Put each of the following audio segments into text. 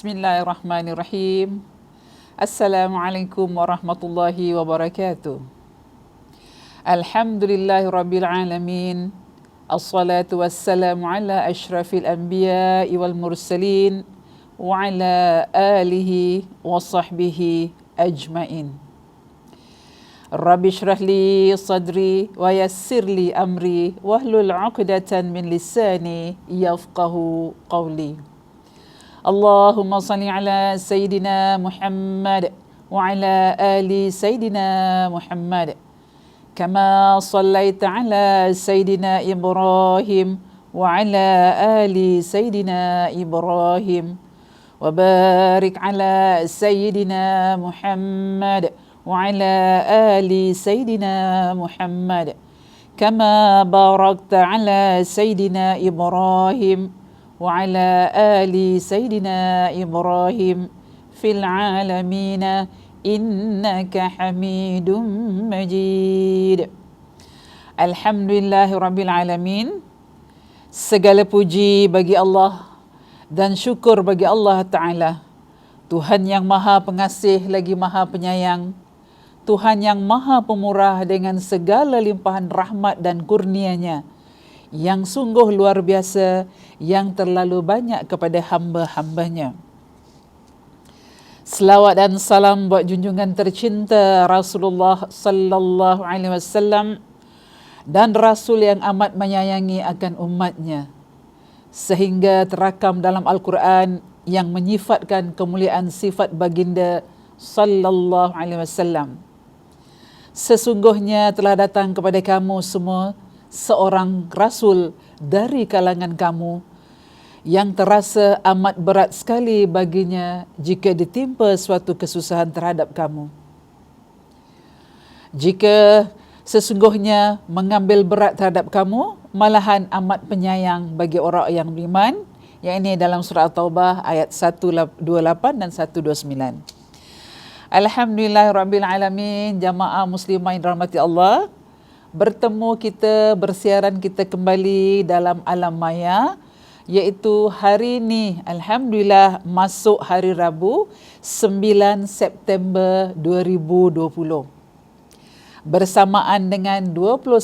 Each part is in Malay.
Bismillahirrahmanirrahim. Assalamualaikum warahmatullahi wabarakatuh. Alhamdulillahirabbil alamin. Assalatu wassalamu ala asyrafil anbiya'i wal mursalin wa ala alihi wa sahbihi ajmain. Rabbi shrah li sadri wa yassir li amri wahlul 'uqdatan min lisani yafqahu qawli. Allahumma salli ala Sayyidina Muhammad wa ala ali Sayyidina Muhammad kama sallaita ala Sayyidina Ibrahim wa ala ali Sayyidina Ibrahim wa barik ala Sayyidina Muhammad wa ala ali Sayyidina Muhammad kama barakta ala Sayyidina Ibrahim wa ala ali Sayyidina Ibrahim fil alamina innaka hamidum majid. Alhamdulillahirabbil alamin. Segala puji bagi Allah dan syukur bagi Allah Ta'ala, Tuhan yang maha pengasih lagi maha penyayang, Tuhan yang maha pemurah dengan segala limpahan rahmat dan kurnia-Nya yang sungguh luar biasa, yang terlalu banyak kepada hamba-hambanya. Selawat dan salam buat junjungan tercinta Rasulullah sallallahu alaihi wasallam dan Rasul yang amat menyayangi akan umatnya, sehingga terakam dalam Al-Quran yang menyifatkan kemuliaan sifat baginda sallallahu alaihi wasallam. Sesungguhnya telah datang kepada kamu semua seorang Rasul dari kalangan kamu yang terasa amat berat sekali baginya jika ditimpa suatu kesusahan terhadap kamu. Jika sesungguhnya mengambil berat terhadap kamu, malahan amat penyayang bagi orang yang beriman, yang ini dalam surah At-Taubah ayat 128 dan 129. Alhamdulillahirabbil alamin. Jamaah muslimah yang dirahmati Allah, bertemu kita, bersiaran kita kembali dalam alam maya, iaitu hari ini Alhamdulillah masuk hari Rabu 9 September 2020 bersamaan dengan 21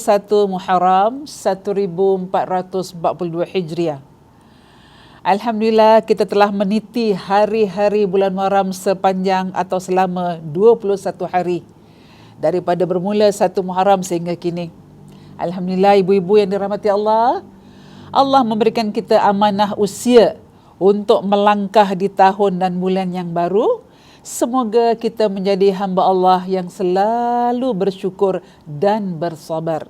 Muharram 1442 Hijriah. Alhamdulillah kita telah meniti hari-hari bulan Muharram sepanjang atau selama 21 hari daripada bermula 1 Muharram sehingga kini. Alhamdulillah ibu-ibu yang dirahmati Allah, Allah memberikan kita amanah usia untuk melangkah di tahun dan bulan yang baru. Semoga kita menjadi hamba Allah yang selalu bersyukur dan bersabar.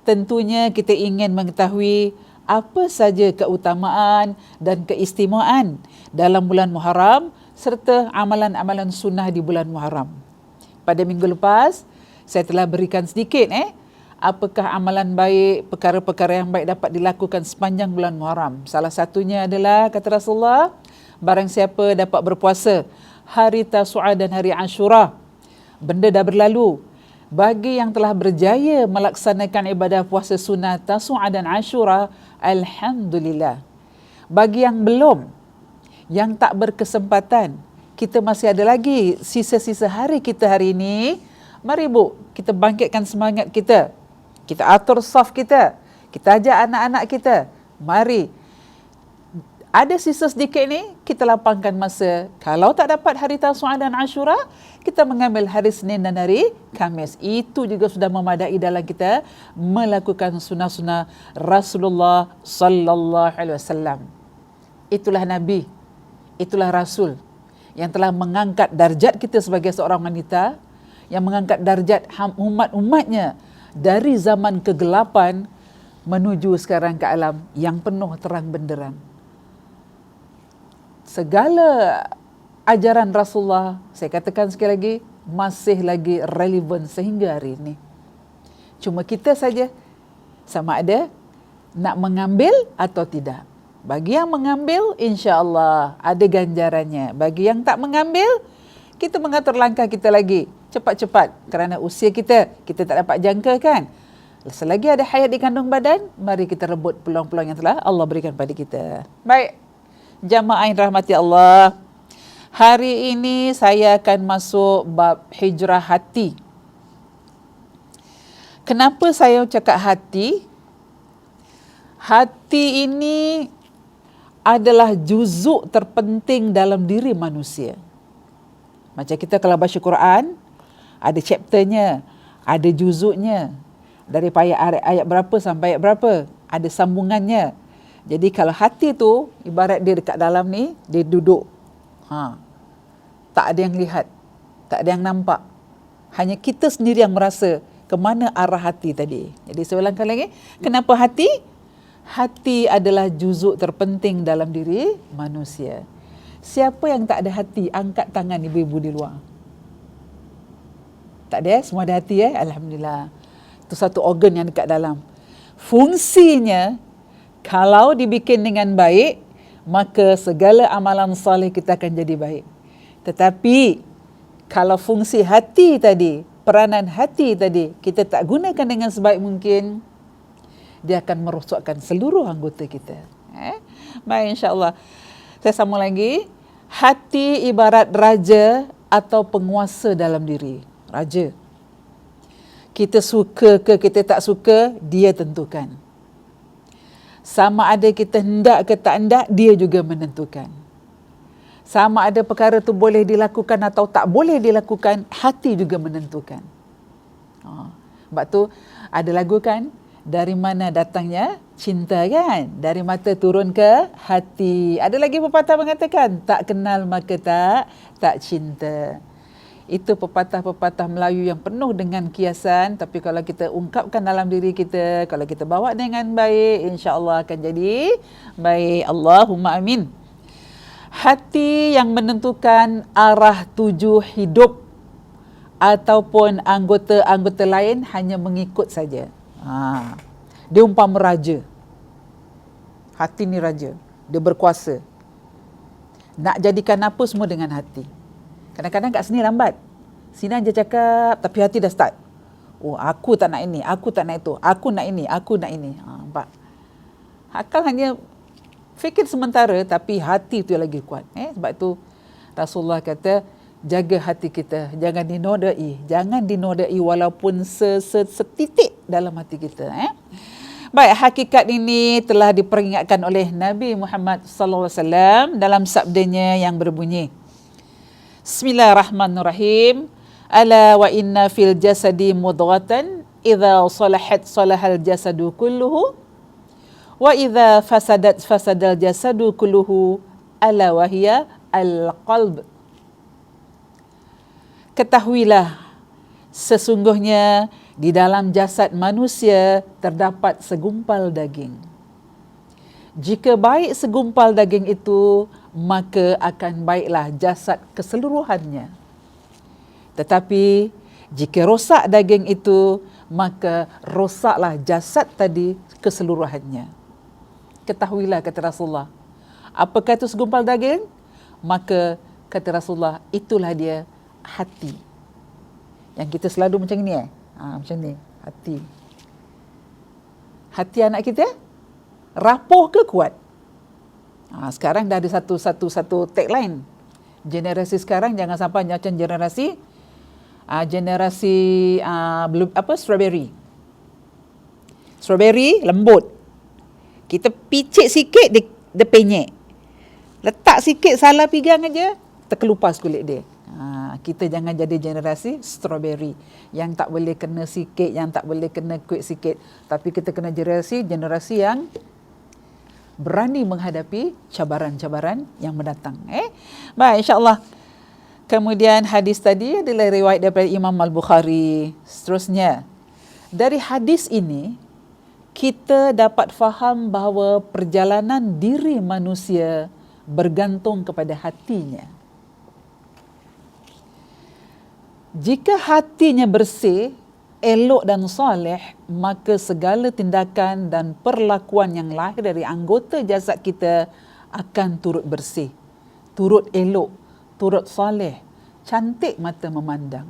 Tentunya kita ingin mengetahui apa saja keutamaan dan keistimewaan dalam bulan Muharram serta amalan-amalan sunnah di bulan Muharram. Pada minggu lepas, saya telah berikan sedikit apakah amalan baik, perkara-perkara yang baik dapat dilakukan sepanjang bulan Muharram. Salah satunya adalah, kata Rasulullah, barang siapa dapat berpuasa hari Tasu'a dan hari Ashura, benda dah berlalu. Bagi yang telah berjaya melaksanakan ibadah puasa sunnah Tasu'a dan Ashura, Alhamdulillah. Bagi yang belum, yang tak berkesempatan, kita masih ada lagi sisa-sisa hari kita hari ini. Mari Bu, kita bangkitkan semangat kita. Kita atur saf kita. Kita ajak anak-anak kita. Mari. Ada sisa sedikit ni, kita lapangkan masa. Kalau tak dapat hari Tasu'a dan Ashura, kita mengambil hari Senin dan hari Khamis. Itu juga sudah memadai dalam kita melakukan sunnah-sunnah Rasulullah sallallahu alaihi wasallam. Itulah Nabi. Itulah Rasul yang telah mengangkat darjat kita sebagai seorang wanita, yang mengangkat darjat umat-umatnya dari zaman kegelapan menuju sekarang ke alam yang penuh terang benderang. Segala ajaran Rasulullah, saya katakan sekali lagi, masih lagi relevan sehingga hari ini. Cuma kita saja sama ada nak mengambil atau tidak. Bagi yang mengambil, insya-Allah ada ganjarannya. Bagi yang tak mengambil, kita mengatur langkah kita lagi. Cepat-cepat kerana usia kita tak dapat jangka kan. Selagi ada hayat di kandung badan, mari kita rebut peluang-peluang yang telah Allah berikan pada kita. Baik, Jamaah yang rahmati Allah, hari ini saya akan masuk bab hijrah hati. Kenapa saya cakap hati? Hati ini adalah juzuk terpenting dalam diri manusia. Macam kita kalau baca Quran, ada chapternya, ada juzuknya. Daripada ayat berapa sampai ayat berapa, ada sambungannya. Jadi kalau hati tu, ibarat dia dekat dalam ni, dia duduk. Tak ada yang lihat, tak ada yang nampak. Hanya kita sendiri yang merasa ke mana arah hati tadi. Jadi saya ulangkan lagi, kenapa hati? Hati adalah juzuk terpenting dalam diri manusia. Siapa yang tak ada hati, angkat tangan ibu-ibu di luar. Tak ada, semua ada hati Alhamdulillah. Itu satu organ yang dekat dalam. Fungsinya, kalau dibikin dengan baik, maka segala amalan soleh kita akan jadi baik. Tetapi, kalau fungsi hati tadi, peranan hati tadi, kita tak gunakan dengan sebaik mungkin, dia akan merosakkan seluruh anggota kita. Baik, insyaAllah. Saya sambung lagi. Hati ibarat raja atau penguasa dalam diri. Raja. Kita suka ke kita tak suka, dia tentukan. Sama ada kita hendak ke tak hendak, dia juga menentukan. Sama ada perkara tu boleh dilakukan atau tak boleh dilakukan, hati juga menentukan. Sebab tu ada lagu kan, dari mana datangnya cinta kan? Dari mata turun ke hati. Ada lagi pepatah mengatakan, tak kenal maka tak cinta. Itu pepatah-pepatah Melayu yang penuh dengan kiasan, tapi kalau kita ungkapkan dalam diri kita, kalau kita bawa dengan baik, insya-Allah akan jadi baik. Allahumma amin. Hati yang menentukan arah tuju hidup ataupun anggota-anggota lain hanya mengikut saja. Dia umpama raja. Hati ni raja. Dia berkuasa. Nak jadikan apa semua dengan hati. Kadang-kadang kat sini lambat. Sini aja cakap, tapi hati dah start. Oh, aku tak nak ini, aku tak nak itu, aku nak ini, aku nak ini. Nampak? Akal hanya fikir sementara, tapi hati tu yang lagi kuat. Sebab tu Rasulullah kata, jaga hati kita, jangan dinodai. Jangan dinodai walaupun setitik dalam hati kita. Baik, hakikat ini telah diperingatkan oleh Nabi Muhammad sallallahu alaihi wasallam dalam sabdanya yang berbunyi, Bismillahirrahmanirrahim. Ala wa inna fil jasadi mudghatan idza salahat salahal jasadu kulluhu wa idza fasadat fasadal jasadu kulluhu ala wa hiya al-qalb. Ketahuilah, sesungguhnya di dalam jasad manusia terdapat segumpal daging. Jika baik segumpal daging itu, maka akan baiklah jasad keseluruhannya. Tetapi jika rosak daging itu, maka rosaklah jasad tadi keseluruhannya. Ketahuilah, kata Rasulullah. Apakah itu segumpal daging? Maka kata Rasulullah, itulah dia hati. Yang kita selalu macam ni macam ni, hati. Hati anak kita rapuh ke kuat? Sekarang dah ada satu tagline. Generasi sekarang jangan sampai macam generasi strawberry. Strawberry lembut. Kita picit sikit dia penyek. Letak sikit salah pegang aja terkelupas kulit dia. Kita jangan jadi generasi strawberry yang tak boleh kena sikit, yang tak boleh kena kuit sikit, tapi kita kena generasi yang berani menghadapi cabaran-cabaran yang mendatang. Baik, insya-Allah. Kemudian hadis tadi adalah riwayat daripada Imam Al-Bukhari. Seterusnya, dari hadis ini kita dapat faham bahawa perjalanan diri manusia bergantung kepada hatinya. Jika hatinya bersih, elok dan soleh, maka segala tindakan dan perlakuan yang lahir dari anggota jasad kita akan turut bersih, turut elok, turut soleh, cantik mata memandang.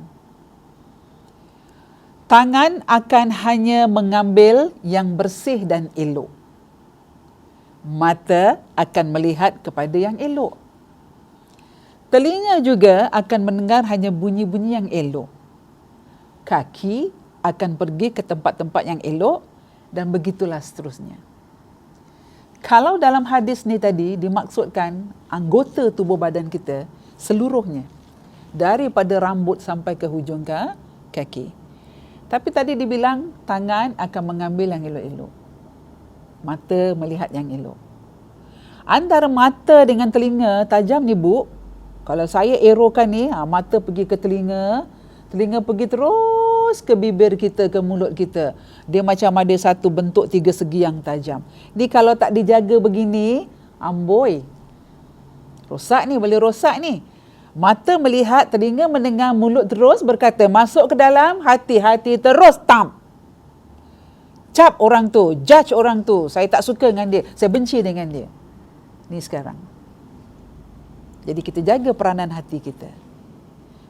Tangan akan hanya mengambil yang bersih dan elok. Mata akan melihat kepada yang elok. Telinga juga akan mendengar hanya bunyi-bunyi yang elok. Kaki akan pergi ke tempat-tempat yang elok dan begitulah seterusnya. Kalau dalam hadis ni tadi dimaksudkan anggota tubuh badan kita seluruhnya, daripada rambut sampai ke hujung kaki. Tapi tadi dibilang tangan akan mengambil yang elok-elok. Mata melihat yang elok. Antara mata dengan telinga tajam ni Bu. Kalau saya erokan ni, mata pergi ke telinga, telinga pergi terus ke bibir kita, ke mulut kita. Dia macam ada satu bentuk tiga segi yang tajam. Ni kalau tak dijaga begini, amboi. Rosak ni, boleh rosak ni. Mata melihat, telinga mendengar, mulut terus berkata, masuk ke dalam hati terus tam. Cap orang tu, judge orang tu. Saya tak suka dengan dia, saya benci dengan dia. Ni sekarang. Jadi kita jaga peranan hati kita.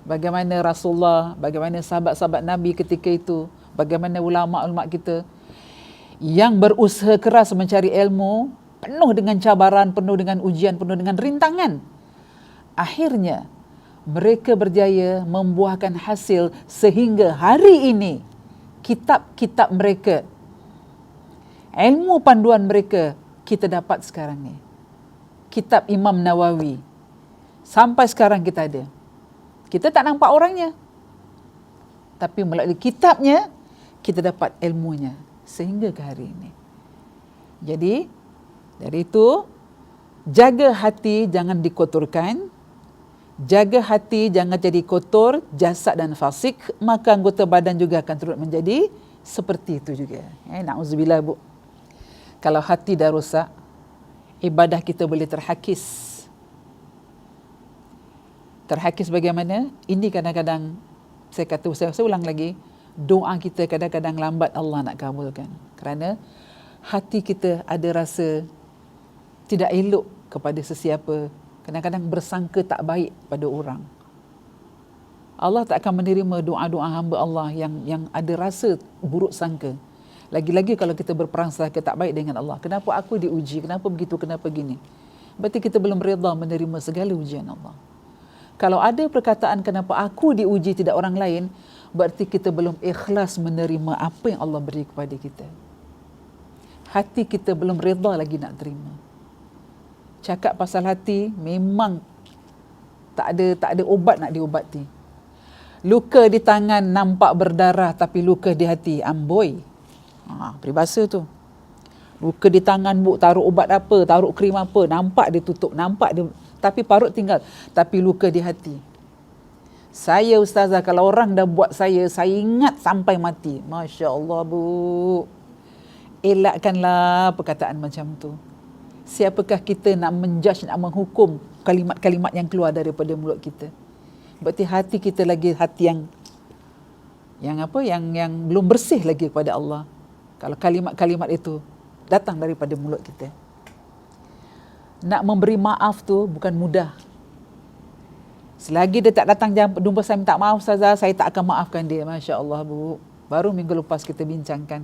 Bagaimana Rasulullah, bagaimana sahabat-sahabat Nabi ketika itu, bagaimana ulama-ulama kita yang berusaha keras mencari ilmu, penuh dengan cabaran, penuh dengan ujian, penuh dengan rintangan. Akhirnya mereka berjaya membuahkan hasil sehingga hari ini kitab-kitab mereka, ilmu panduan mereka kita dapat sekarang ni. Kitab Imam Nawawi sampai sekarang kita ada. Kita tak nampak orangnya, tapi melalui kitabnya kita dapat ilmunya sehingga ke hari ini. Jadi dari itu, jaga hati jangan dikotorkan. Jaga hati jangan jadi kotor, jasad dan fasik, maka anggota badan juga akan turut menjadi seperti itu juga. Na'udzubillah Bu. Kalau hati dah rosak, ibadah kita boleh terhakis. Terhakis bagaimana? Ini kadang-kadang, saya ulang lagi, doa kita kadang-kadang lambat Allah nak kabulkan. Kerana hati kita ada rasa tidak elok kepada sesiapa. Kadang-kadang bersangka tak baik pada orang. Allah tak akan menerima doa-doa hamba Allah yang ada rasa buruk sangka. Lagi-lagi kalau kita berprasangka tak baik dengan Allah. Kenapa aku diuji? Kenapa begitu? Kenapa gini? Berarti kita belum reda menerima segala ujian Allah. Kalau ada perkataan kenapa aku diuji tidak orang lain, berarti kita belum ikhlas menerima apa yang Allah beri kepada kita. Hati kita belum reda lagi nak terima. Cakap pasal hati memang tak ada obat nak diobati. Luka di tangan nampak berdarah tapi luka di hati amboi. Peribahasa tu. Luka di tangan Bu, taruh obat apa, taruh krim apa, nampak dia tutup, nampak dia, tapi parut tinggal, tapi luka di hati. Saya ustazah, kalau orang dah buat saya ingat sampai mati. Masya Allah Bu. Elakkanlah perkataan macam tu. Siapakah kita nak menjudge, nak menghukum kalimat-kalimat yang keluar daripada mulut kita? Berarti hati kita lagi hati yang belum bersih lagi kepada Allah. Kalau kalimat-kalimat itu datang daripada mulut kita. Nak memberi maaf tu bukan mudah. Selagi dia tak datang jumpa saya minta maaf ustazah, saya tak akan maafkan dia. Masya Allah Bu. Baru minggu lepas kita bincangkan.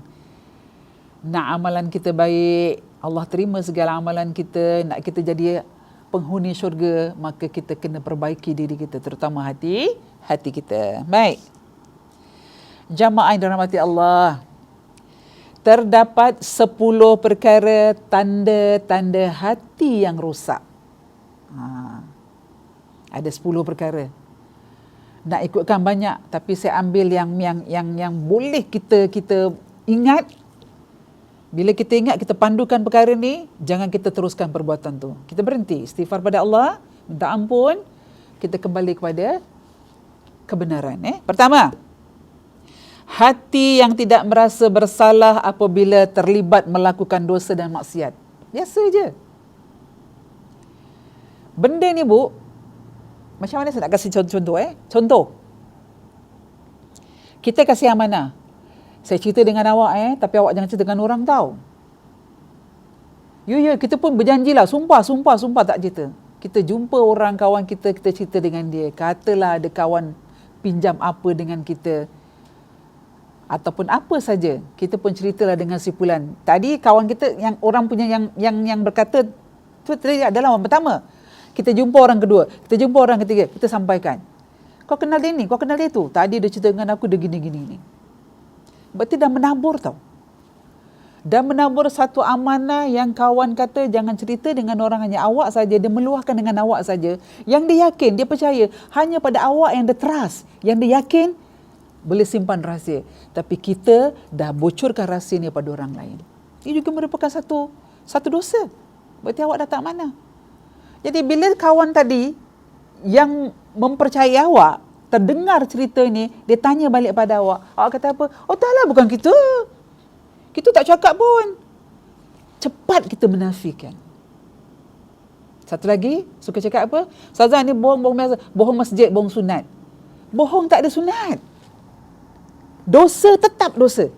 Nak amalan kita baik, Allah terima segala amalan kita, nak kita jadi penghuni syurga, maka kita kena perbaiki diri kita, terutama hati kita. Baik. Jamaah yang dirahmati Allah, terdapat 10 perkara tanda-tanda hati yang rosak. Ada 10 perkara. Nak ikutkan banyak, tapi saya ambil yang boleh kita ingat. Bila kita ingat, kita pandukan perkara ni, jangan kita teruskan perbuatan tu. Kita berhenti, istighfar pada Allah, minta ampun, kita kembali kepada kebenaran. Pertama, hati yang tidak merasa bersalah apabila terlibat melakukan dosa dan maksiat. Biasa je. Benda ni Bu, macam mana saya nak kasih contoh? Contoh. Kita kasih amanah. Saya cerita dengan awak tapi awak jangan cerita dengan orang tahu. Ya, kita pun berjanjilah, sumpah tak cerita. Kita jumpa orang kawan kita cerita dengan dia. Katalah ada kawan pinjam apa dengan kita. ataupun apa saja, kita pun ceritalah dengan si fulan. Tadi kawan kita yang orang punya yang berkata tu tadi adalah orang pertama. Kita jumpa orang kedua, kita jumpa orang ketiga, kita sampaikan. Kau kenal dia ni, kau kenal dia tu. Tadi dia cerita dengan aku dia gini. Berarti dah menabur tau. Dan menabur satu amanah yang kawan kata jangan cerita dengan orang, hanya awak saja, dia meluahkan dengan awak saja. Yang dia yakin, dia percaya hanya pada awak yang dia trust, yang dia yakin boleh simpan rahsia. Tapi kita dah bocorkan rahsia ni pada orang lain. Ini juga merupakan satu dosa. Berarti awak dah tak mana. Jadi bila kawan tadi yang mempercayai awak terdengar cerita ni, dia tanya balik pada awak. Awak kata apa? Oh tak lah, bukan kita. Kita tak cakap pun. Cepat kita menafikan. Satu lagi, suka cakap apa? Ustazah ni bohong biasa. Bohong masjid, bohong sunat. Bohong tak ada sunat. Dosa tetap dosa.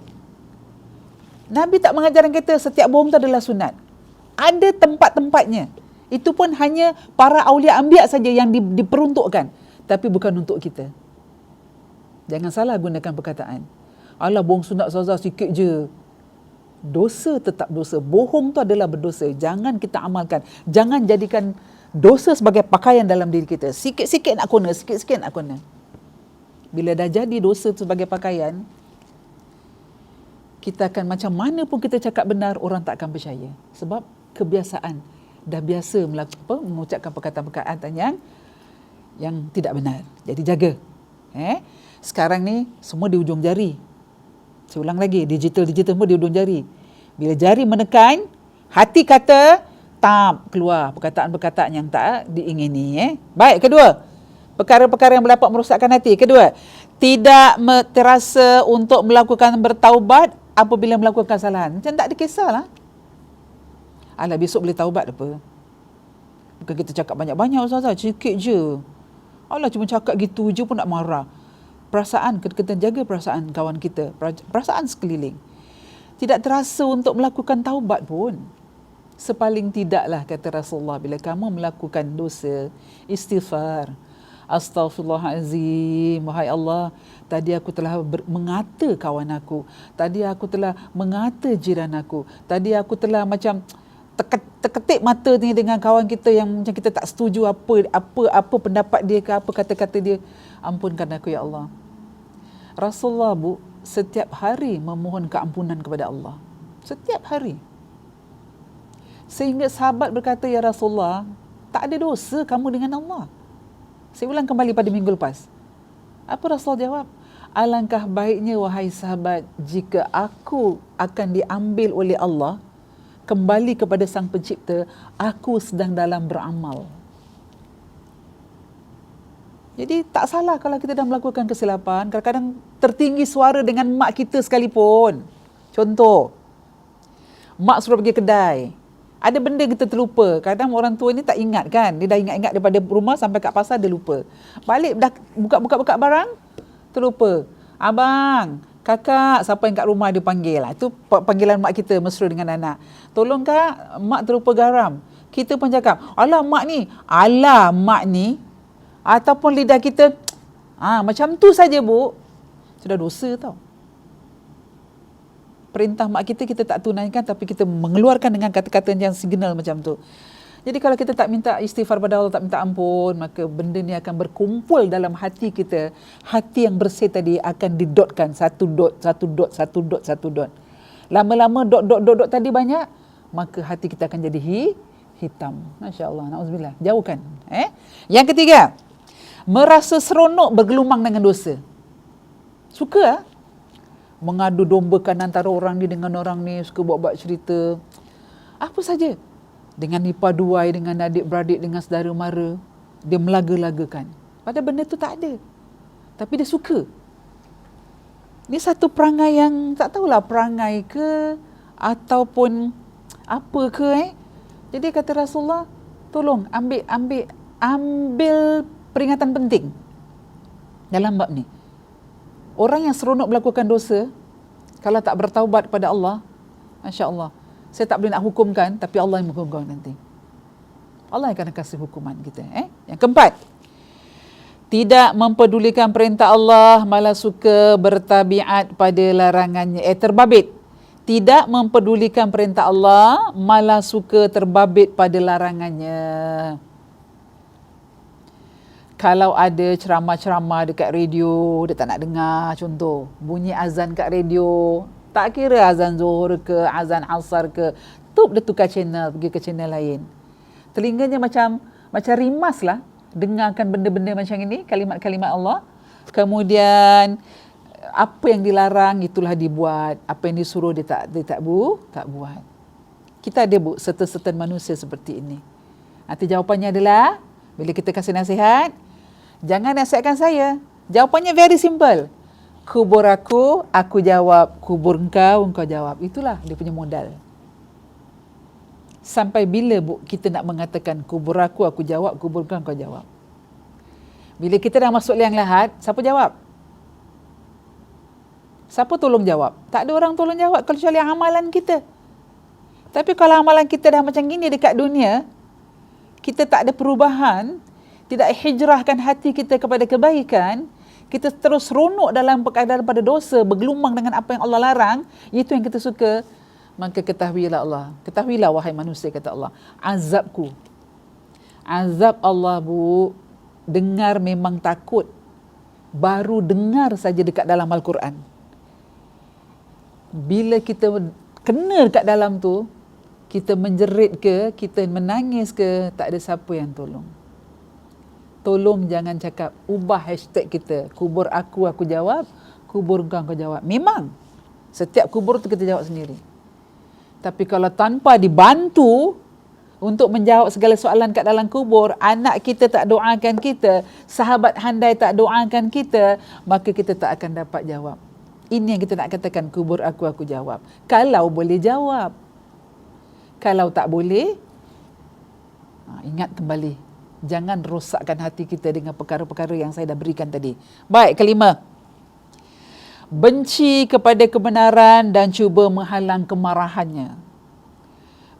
Nabi tak mengajarkan kita setiap bohong tu adalah sunat. Ada tempat-tempatnya. Itu pun hanya para awliya anbiya saja yang diperuntukkan. Tapi bukan untuk kita. Jangan salah gunakan perkataan. Alah bohong sunat Ustazah sikit je. Dosa tetap dosa. Bohong tu adalah berdosa. Jangan kita amalkan. Jangan jadikan dosa sebagai pakaian dalam diri kita. Sikit-sikit nak kena, sikit-sikit nak kena. Bila dah jadi dosa tu sebagai pakaian, kita akan macam mana pun kita cakap benar, orang tak akan percaya. Sebab kebiasaan. Dah biasa mengucapkan perkataan-perkataan yang tidak benar. Jadi jaga. Sekarang ni semua di ujung jari. Saya ulang lagi, digital semua di ujung jari. Bila jari menekan, hati kata, tak keluar perkataan-perkataan yang tak diingini. Baik, kedua, perkara-perkara yang dapat merosakkan hati. Kedua, tidak terasa untuk melakukan bertaubat apabila melakukan kesalahan. Macam tak ada kisahlah. Alah, besok boleh taubat apa? Bukan kita cakap banyak-banyak Ustazah, sikit je. Alah, cuma cakap gitu je pun nak marah. Perasaan, kita jaga perasaan kawan kita, perasaan sekeliling. Tidak terasa untuk melakukan taubat pun. Sepaling tidaklah, kata Rasulullah, bila kamu melakukan dosa, istighfar. Astaghfirullahalazim, wahai Allah, tadi aku telah mengata kawan aku. Tadi aku telah mengata jiran aku. Tadi aku telah macam terketik mata ni dengan kawan kita yang macam kita tak setuju apa pendapat dia ke, apa kata-kata dia. Ampunkan aku ya Allah. Rasulullah setiap hari memohon keampunan kepada Allah. Setiap hari. Sehingga sahabat berkata, ya Rasulullah, tak ada dosa kamu dengan Allah. Saya ulang kembali pada minggu lepas. Apa Rasul jawab? Alangkah baiknya wahai sahabat jika aku akan diambil oleh Allah kembali kepada Sang Pencipta, aku sedang dalam beramal. Jadi tak salah kalau kita dah melakukan kesilapan. Kadang-kadang tertinggi suara dengan mak kita sekalipun. Contoh, mak suruh pergi kedai. Ada benda kita terlupa. Kadang orang tua ni tak ingat kan. Dia dah ingat-ingat daripada rumah sampai kat pasar dia lupa. Balik dah buka-buka barang, terlupa. Abang, kakak, siapa yang kat rumah dia panggil. Itu panggilan mak kita mesra dengan anak. Tolong kak, mak terlupa garam. Kita pun cakap, alah mak ni. Ataupun lidah kita, macam tu saja bu. Sudah dosa tau. Perintah mak kita tak tunaikan, tapi kita mengeluarkan dengan kata-kata yang signal macam tu. Jadi kalau kita tak minta istighfar pada Allah, tak minta ampun, maka benda ni akan berkumpul dalam hati kita. Hati yang bersih tadi akan didotkan. Satu dot. Lama-lama dot tadi banyak, maka hati kita akan jadi hitam. Masya Allah, na'udzubillah. Jauhkan. Yang ketiga, merasa seronok bergelumang dengan dosa. Suka mengadu dombakan antara orang ni dengan orang ni, suka buat-buat cerita. Apa saja. Dengan nipaduai, dengan adik-beradik, dengan saudara mara. Dia melaga-lagakan. Padahal benda tu tak ada. Tapi dia suka. Ini satu perangai yang tak tahulah perangai ke ataupun apa ke. Jadi kata Rasulullah, tolong ambil peringatan penting dalam bab ni. Orang yang seronok melakukan dosa, kalau tak bertaubat kepada Allah, Masya Allah, saya tak boleh nak hukumkan, tapi Allah yang menghukum nanti. Allah yang akan kasih hukuman kita. Yang keempat, Tidak mempedulikan perintah Allah, malah suka bertabiat pada larangannya. Terbabit. Tidak mempedulikan perintah Allah, malah suka terbabit pada larangannya. Kalau ada ceramah-ceramah dekat radio, dia tak nak dengar. Contoh, bunyi azan kat radio, tak kira azan zuhur ke, azan asar ke, dia tukar channel, pergi ke channel lain. Telinganya macam rimas lah, dengarkan benda-benda macam ini, kalimat-kalimat Allah. Kemudian apa yang dilarang itulah dibuat, apa yang disuruh dia tak buat. Kita ada certain manusia seperti ini. Nanti jawapannya adalah, bila kita kasih nasihat, jangan nasihatkan saya. Jawapannya very simple. Kubur aku jawab. Kubur engkau jawab. Itulah dia punya modal. Sampai bila kita nak mengatakan kubur aku jawab, kubur engkau jawab. Bila kita dah masuk liang lahat, siapa jawab? Siapa tolong jawab? Tak ada orang tolong jawab kecuali amalan kita. Tapi kalau amalan kita dah macam gini dekat dunia, kita tak ada perubahan, tidak hijrahkan hati kita kepada kebaikan, kita terus ronok dalam keadaan pada dosa, bergelumang dengan apa yang Allah larang, itu yang kita suka, maka ketahuilah Allah. Ketahuilah wahai manusia, kata Allah, azab Allah dengar memang takut. Baru dengar saja dekat dalam Al-Quran. Bila kita kena kat dalam tu, kita menjerit ke, kita menangis ke, tak ada siapa yang tolong. Tolong jangan cakap, ubah hashtag kita, kubur aku jawab, kubur kau jawab. Memang setiap kubur tu kita jawab sendiri. Tapi kalau tanpa dibantu untuk menjawab segala soalan kat dalam kubur, anak kita tak doakan kita, sahabat handai tak doakan kita, maka kita tak akan dapat jawab. Ini yang kita nak katakan, kubur aku jawab. Kalau boleh jawab. Kalau tak boleh, ingat kembali. Jangan rosakkan hati kita dengan perkara-perkara yang saya dah berikan tadi. Baik, kelima. Benci kepada kebenaran dan cuba menghalang kemarahannya.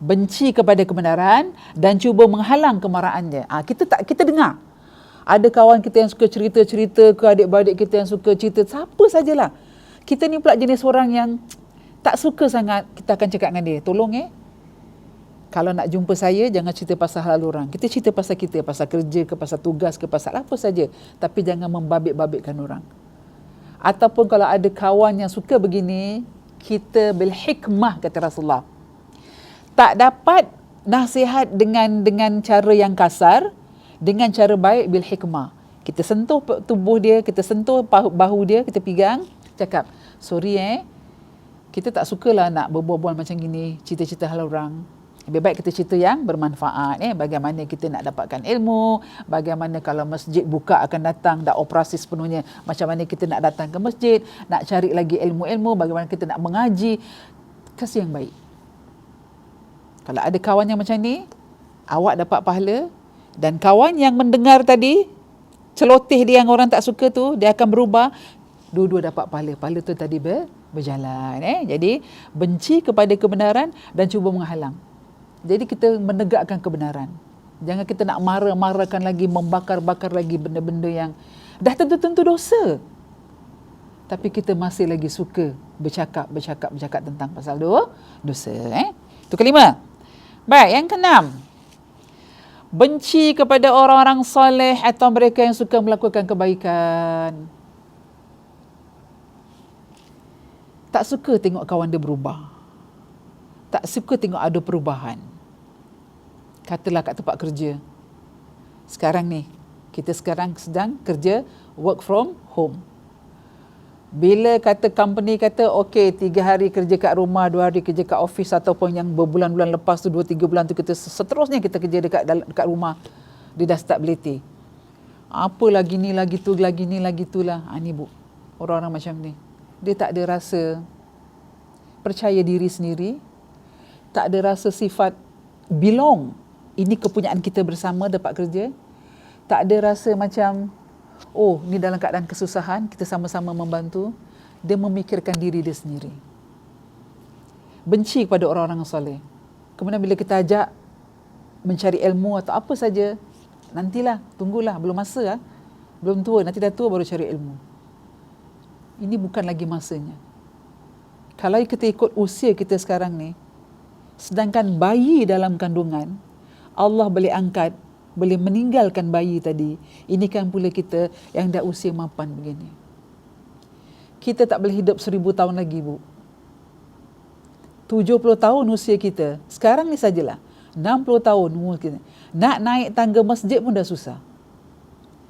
Benci kepada kebenaran dan cuba menghalang kemarahannya. Kita dengar. Ada kawan kita yang suka cerita-cerita ke, adik-beradik kita yang suka cerita, siapa sajalah. Kita ni pula jenis orang yang tak suka sangat, kita akan cakap dengan dia, tolong kalau nak jumpa saya, jangan cerita pasal hal orang. Kita cerita pasal kita, pasal kerja ke, pasal tugas ke, pasal apa saja. Tapi jangan membabit-babitkan orang. Ataupun kalau ada kawan yang suka begini, kita bil hikmah, kata Rasulullah. Tak dapat nasihat dengan cara yang kasar, dengan cara baik, bil hikmah. Kita sentuh tubuh dia, kita sentuh bahu dia, kita pegang, cakap, sorry kita tak sukalah nak berbual-bual macam gini, cerita-cerita hal orang. Lebih baik kita cerita yang bermanfaat. Bagaimana kita nak dapatkan ilmu, bagaimana kalau masjid buka akan datang, dah operasi sepenuhnya, macam mana kita nak datang ke masjid, nak cari lagi ilmu-ilmu, bagaimana kita nak mengaji. Kasih yang baik. Kalau ada kawan yang macam ni, awak dapat pahala, dan kawan yang mendengar tadi, celoteh dia yang orang tak suka tu, dia akan berubah, dua-dua dapat pahala. Pahala tu tadi berjalan. Jadi, benci kepada kebenaran dan cuba menghalang. Jadi kita menegakkan kebenaran. Jangan kita nak marah-marahkan lagi, membakar-bakar lagi benda-benda yang dah tentu-tentu dosa. Tapi kita masih lagi suka bercakap tentang pasal dosa. Itu kelima. Baik, yang keenam. Benci kepada orang-orang soleh atau mereka yang suka melakukan kebaikan. Tak suka tengok kawan dia berubah. Tak suka tengok ada perubahan. Katalah kat tempat kerja. Sekarang ni, kita sekarang sedang kerja work from home. Bila kata company kata, okey 3 hari kerja kat rumah, 2 hari kerja kat office, ataupun yang berbulan-bulan lepas tu, 2-3 bulan tu kita seterusnya kita kerja dekat rumah, dia dah start beliti. Apa lagi ni, lagi tu, lagi ni, lagi tu lah. Ni orang-orang macam ni. Dia tak ada rasa percaya diri sendiri, tak ada rasa sifat belong, ini kepunyaan kita bersama dapat kerja. Tak ada rasa macam, ni dalam keadaan kesusahan, kita sama-sama membantu. Dia memikirkan diri dia sendiri. Benci kepada orang-orang soleh. Kemudian bila kita ajak mencari ilmu atau apa saja, nantilah, tunggulah, belum masa Belum tua, nanti dah tua baru cari ilmu. Ini bukan lagi masanya. Kalau kita ikut usia kita sekarang ni, sedangkan bayi dalam kandungan, Allah boleh angkat, boleh meninggalkan bayi tadi. Ini kan pula kita yang dah usia mapan begini. Kita tak boleh hidup 1000 tahun lagi, Bu. 70 tahun usia kita. Sekarang ni sajalah. 60 tahun umur kita. Nak naik tangga masjid pun dah susah.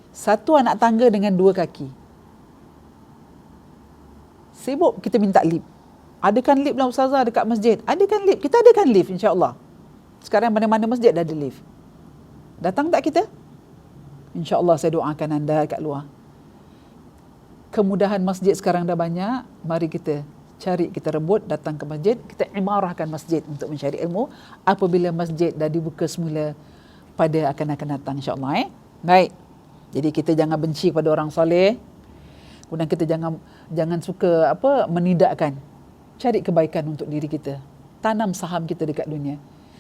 Satu anak tangga dengan 2 kaki. Sibuk kita minta lift. Adakan lift lah ustazah dekat masjid. Adakan lift. Kita adakan lift insya-Allah. Sekarang mana-mana masjid dah ada lift. Datang tak kita? InsyaAllah saya doakan anda kat luar. Kemudahan masjid sekarang dah banyak. Mari kita cari, kita rebut, datang ke masjid. Kita imarahkan masjid untuk mencari ilmu. Apabila masjid dah dibuka semula pada akan datang insyaAllah. Baik. Jadi kita jangan benci kepada orang soleh. Kemudian kita jangan suka menidakkan. Cari kebaikan untuk diri kita. Tanam saham kita dekat dunia.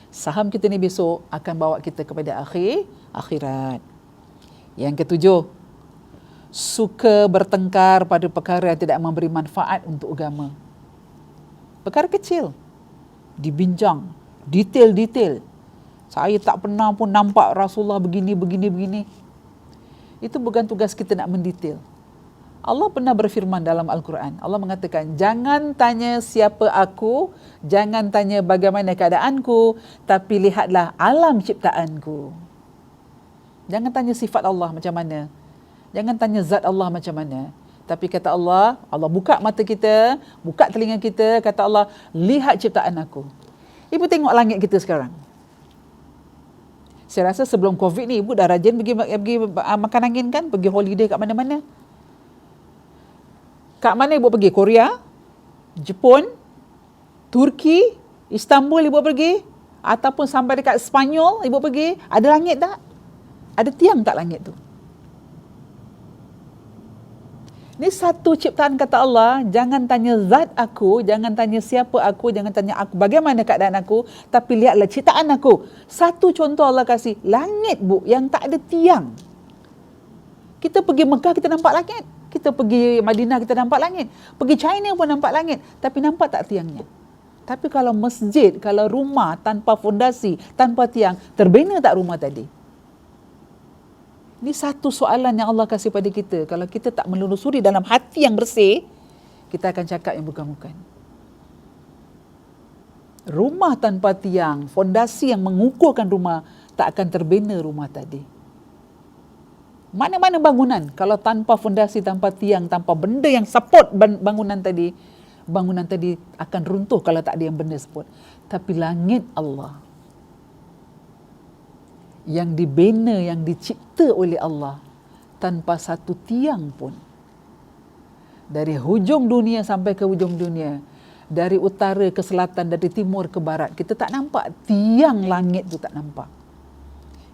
Saham kita ni besok akan bawa kita kepada akhirat. Yang ketujuh, suka bertengkar pada perkara yang tidak memberi manfaat untuk agama. Perkara kecil, dibincang, detail-detail. Saya tak pernah pun nampak Rasulullah begini. Itu bukan tugas kita nak mendetail. Allah pernah berfirman dalam Al-Quran. Allah mengatakan, jangan tanya siapa aku, jangan tanya bagaimana keadaanku, tapi lihatlah alam ciptaanku. Jangan tanya sifat Allah macam mana. Jangan tanya zat Allah macam mana. Tapi kata Allah buka mata kita, buka telinga kita, kata Allah, lihat ciptaan aku. Ibu tengok langit kita sekarang. Saya rasa sebelum COVID ni, ibu dah rajin pergi makan angin kan? Pergi holiday kat mana-mana. Kat mana ibu pergi? Korea, Jepun, Turki, Istanbul ibu pergi, ataupun sampai dekat Sepanyol ibu pergi. Ada langit tak? Ada tiang tak langit tu? Ini satu ciptaan kata Allah. Jangan tanya zat aku, jangan tanya siapa aku, jangan tanya aku bagaimana keadaan aku, tapi lihatlah ciptaan aku. Satu contoh Allah kasih, langit bu, yang tak ada tiang. Kita pergi Mekah kita nampak langit. Kita pergi Madinah kita nampak langit. Pergi China pun nampak langit. Tapi nampak tak tiangnya? Tapi kalau masjid, kalau rumah tanpa fondasi, tanpa tiang, terbina tak rumah tadi? Ini satu soalan yang Allah kasih pada kita. Kalau kita tak menelusuri dalam hati yang bersih, kita akan cakap yang bukan-bukan. Rumah tanpa tiang, fondasi yang mengukuhkan rumah, tak akan terbina rumah tadi. Mana-mana bangunan, kalau tanpa fondasi, tanpa tiang, tanpa benda yang support bangunan tadi akan runtuh kalau tak ada yang benda support. Tapi langit Allah, yang dibina, yang dicipta oleh Allah, tanpa satu tiang pun. Dari hujung dunia sampai ke hujung dunia, dari utara ke selatan, dari timur ke barat, kita tak nampak tiang langit tu, tak nampak.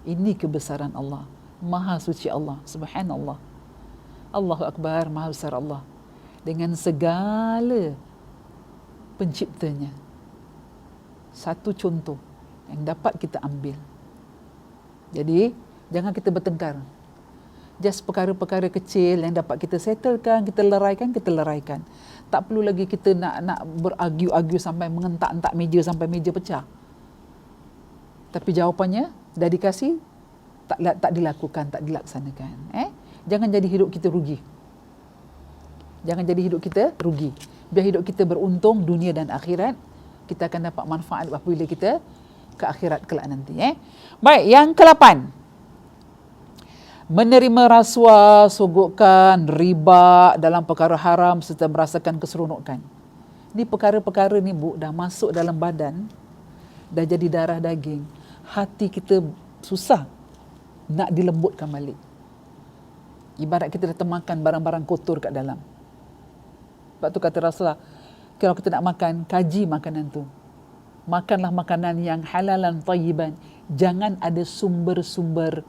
Ini kebesaran Allah. Maha suci Allah, subhanallah. Allahu Akbar, maha besar Allah. Dengan segala penciptanya. Satu contoh yang dapat kita ambil. Jadi, jangan kita bertengkar. Just perkara-perkara kecil yang dapat kita settlekan, kita leraikan. Tak perlu lagi kita nak berargue sampai mengentak-entak meja sampai meja pecah. Tapi jawapannya dah dikasih, tak dilakukan, tak dilaksanakan. Jangan jadi hidup kita rugi. Biar hidup kita beruntung dunia dan akhirat. Kita akan dapat manfaat apabila kita ke akhirat kelak nanti. Baik, yang ke-8. Menerima rasuah, sogokan, riba dalam perkara haram serta merasakan keseronokan. Ini perkara-perkara ni bu, dah masuk dalam badan, dah jadi darah daging. Hati kita susah nak dilembutkan balik. Ibarat kita dah termakan barang-barang kotor kat dalam. Sebab tu kata Rasulullah, kalau kita nak makan, kaji makanan tu. Makanlah makanan yang halalan tayyiban. Jangan ada sumber-sumber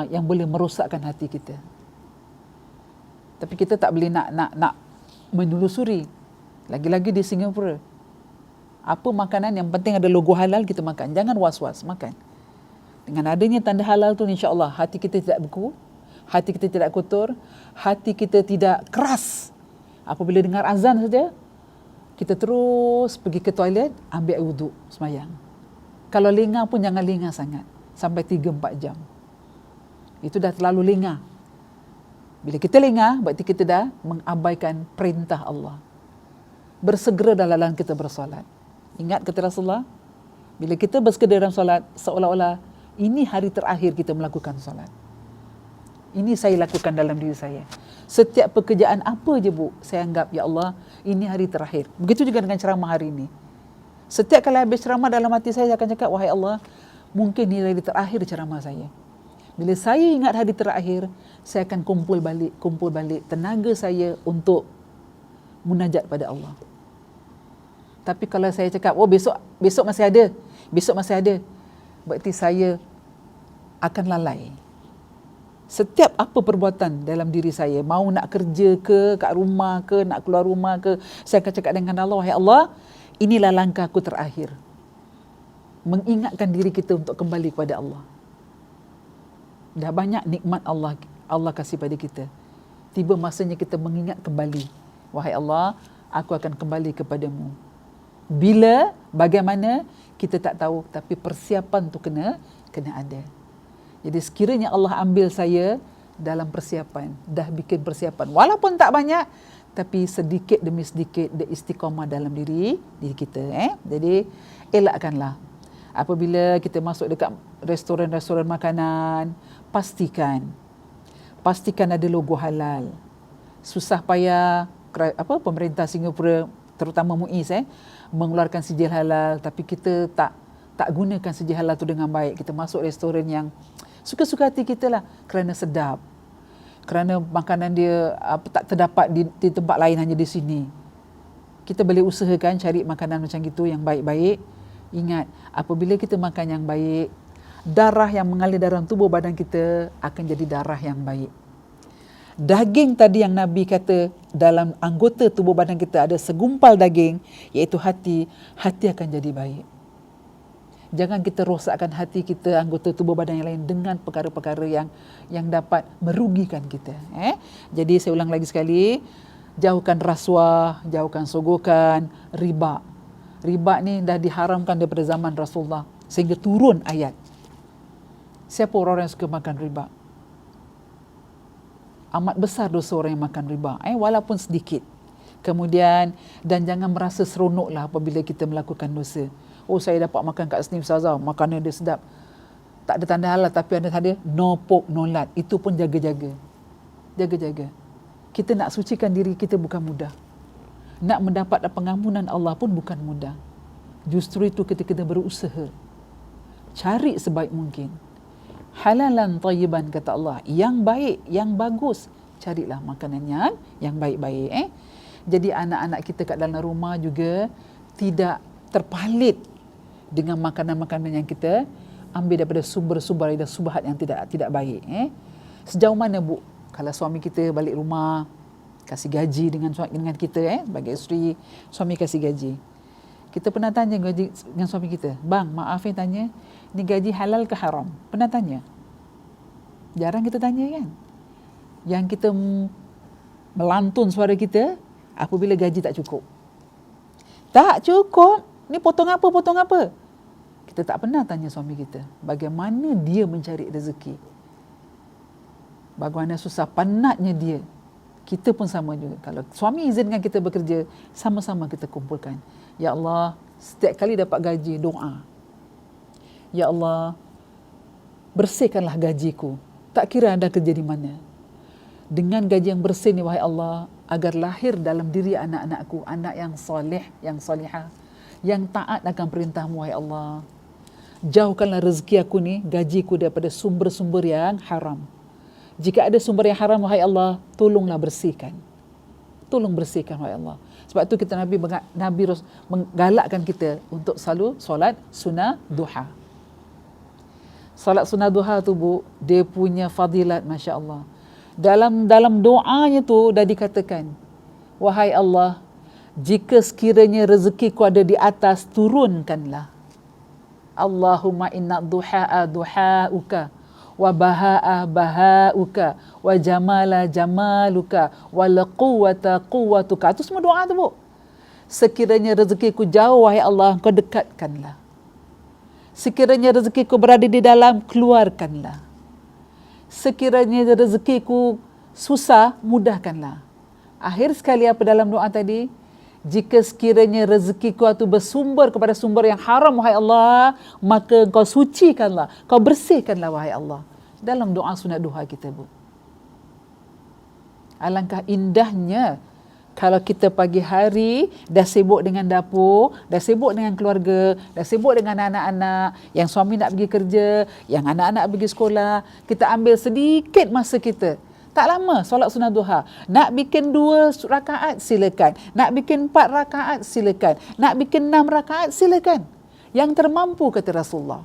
yang boleh merosakkan hati kita. Tapi kita tak boleh nak menelusuri. Lagi-lagi di Singapura. Apa makanan yang penting ada logo halal, kita makan. Jangan was-was, makan. Dengan adanya tanda halal tu, insya-Allah hati kita tidak beku, hati kita tidak kotor, hati kita tidak keras. Apabila dengar azan saja, kita terus pergi ke toilet, ambil air wuduk, semayang. Kalau lengah pun jangan lengah sangat, sampai 3-4 jam. Itu dah terlalu lengah. Bila kita lengah, berarti kita dah mengabaikan perintah Allah. Bersegera dalam kita bersolat. Ingat kata Rasulullah, bila kita bersegera dalam solat, seolah-olah ini hari terakhir kita melakukan solat. Ini saya lakukan dalam diri saya. Setiap pekerjaan apa je Bu, saya anggap, ya Allah, ini hari terakhir. Begitu juga dengan ceramah hari ini. Setiap kali habis ceramah, dalam hati saya akan cakap, wahai Allah, mungkin ini hari terakhir ceramah saya. Bila saya ingat hari terakhir, saya akan kumpul balik tenaga saya untuk munajat pada Allah. Tapi kalau saya cakap, oh besok masih ada, berarti saya akan lalai. Setiap apa perbuatan dalam diri saya, mau nak kerja ke, kat rumah ke, nak keluar rumah ke, saya akan cakap dengan Allah, wahai Allah, inilah langkah aku terakhir. Mengingatkan diri kita untuk kembali kepada Allah. Dah banyak nikmat Allah kasih pada kita. Tiba masanya kita mengingat kembali, wahai Allah, aku akan kembali kepadamu. Bila, bagaimana, kita tak tahu, tapi persiapan tu kena ada. Jadi sekiranya Allah ambil saya dalam persiapan, dah bikin persiapan, walaupun tak banyak, tapi sedikit demi sedikit dia istiqamah dalam diri kita. Jadi elakkanlah. Apabila kita masuk dekat restoran-restoran makanan, pastikan ada logo halal. Susah payah pemerintah Singapura, terutama MUIS mengeluarkan sijil halal, tapi kita tak gunakan sijil halal tu dengan baik. Kita masuk restoran yang suka-suka hati kita lah, kerana sedap, kerana makanan dia tak terdapat di tempat lain, hanya di sini. Kita boleh usahakan cari makanan macam itu yang baik-baik. Ingat, apabila kita makan yang baik, darah yang mengalir dalam tubuh badan kita akan jadi darah yang baik. Daging tadi yang Nabi kata dalam anggota tubuh badan kita ada segumpal daging, iaitu hati akan jadi baik. Jangan kita rosakkan hati kita, anggota tubuh badan yang lain dengan perkara-perkara yang dapat merugikan kita. Jadi saya ulang lagi sekali, jauhkan rasuah, jauhkan sogokan, riba. Riba ni dah diharamkan daripada zaman Rasulullah sehingga turun ayat. Siapa orang yang suka makan riba? Amat besar dosa orang yang makan riba, walaupun sedikit. Kemudian, dan jangan merasa seronoklah apabila kita melakukan dosa. Oh, saya dapat makan kat sini Ustazah, makanan dia sedap. Tak ada tanda halal, tapi ada tanda no pork, no lard. Itu pun jaga-jaga. Jaga-jaga. Kita nak sucikan diri kita bukan mudah. Nak mendapat pengampunan Allah pun bukan mudah. Justru itu kita berusaha. Cari sebaik mungkin. Halalan tayyiban, kata Allah. Yang baik, yang bagus. Carilah makanan yang baik-baik. Jadi anak-anak kita kat dalam rumah juga tidak terpalit dengan makanan-makanan yang kita ambil daripada sumber-sumber dan subhat yang tidak baik. Sejauh mana Bu, kalau suami kita balik rumah kasih gaji dengan kita, sebagai isteri, suami kasih gaji. Kita pernah tanya gaji dengan suami kita, bang, maaf tanya, ni gaji halal ke haram? Pernah tanya? Jarang kita tanya kan? Yang kita melantun suara kita apabila gaji tak cukup. Tak cukup, ni potong apa? Kita tak pernah tanya suami kita, bagaimana dia mencari rezeki. Bagaimana susah penatnya dia. Kita pun sama juga. Kalau suami izinkan kita bekerja, sama-sama kita kumpulkan. Ya Allah, setiap kali dapat gaji, doa. Ya Allah, bersihkanlah gajiku. Tak kira anda kerja di mana. Dengan gaji yang bersih ni, wahai Allah, agar lahir dalam diri anak-anakku, anak yang soleh, yang solihah, yang taat akan perintahmu, wahai Allah. Jauhkanlah rezeki aku ni, gajiku daripada sumber-sumber yang haram. Jika ada sumber yang haram, wahai Allah, tolonglah bersihkan. Tolong bersihkan, wahai Allah. Sebab tu Nabi menggalakkan kita untuk selalu solat sunnah duha. Solat sunnah duha tu Bu, dia punya fadilat, Masya Allah. Dalam doanya tu dah dikatakan, wahai Allah, jika sekiranya rezekiku ada di atas, turunkanlah. Allahumma inna duha'a duha'uka wa baha'a baha'uka, wa jamala jamaluka, wal quwwata quwwatuka. Itu semua doa tu, Bu. Sekiranya rezekiku jauh, wahai Allah, Engkau dekatkanlah. Sekiranya rezekiku berada di dalam, keluarkanlah. Sekiranya rezekiku susah, mudahkanlah. Akhir sekali apa dalam doa tadi? Jika sekiranya rezekiku itu bersumber kepada sumber yang haram, wahai Allah, maka Engkau sucikanlah, Kau bersihkanlah, wahai Allah. Dalam doa sunat duha kita, Bu. Alangkah indahnya kalau kita pagi hari dah sibuk dengan dapur, dah sibuk dengan keluarga, dah sibuk dengan anak-anak, yang suami nak pergi kerja, yang anak-anak pergi sekolah, kita ambil sedikit masa kita. Tak lama solat sunat duha. Nak bikin 2 rakaat, silakan. Nak bikin 4 rakaat, silakan. Nak bikin 6 rakaat, silakan. Yang termampu, kata Rasulullah.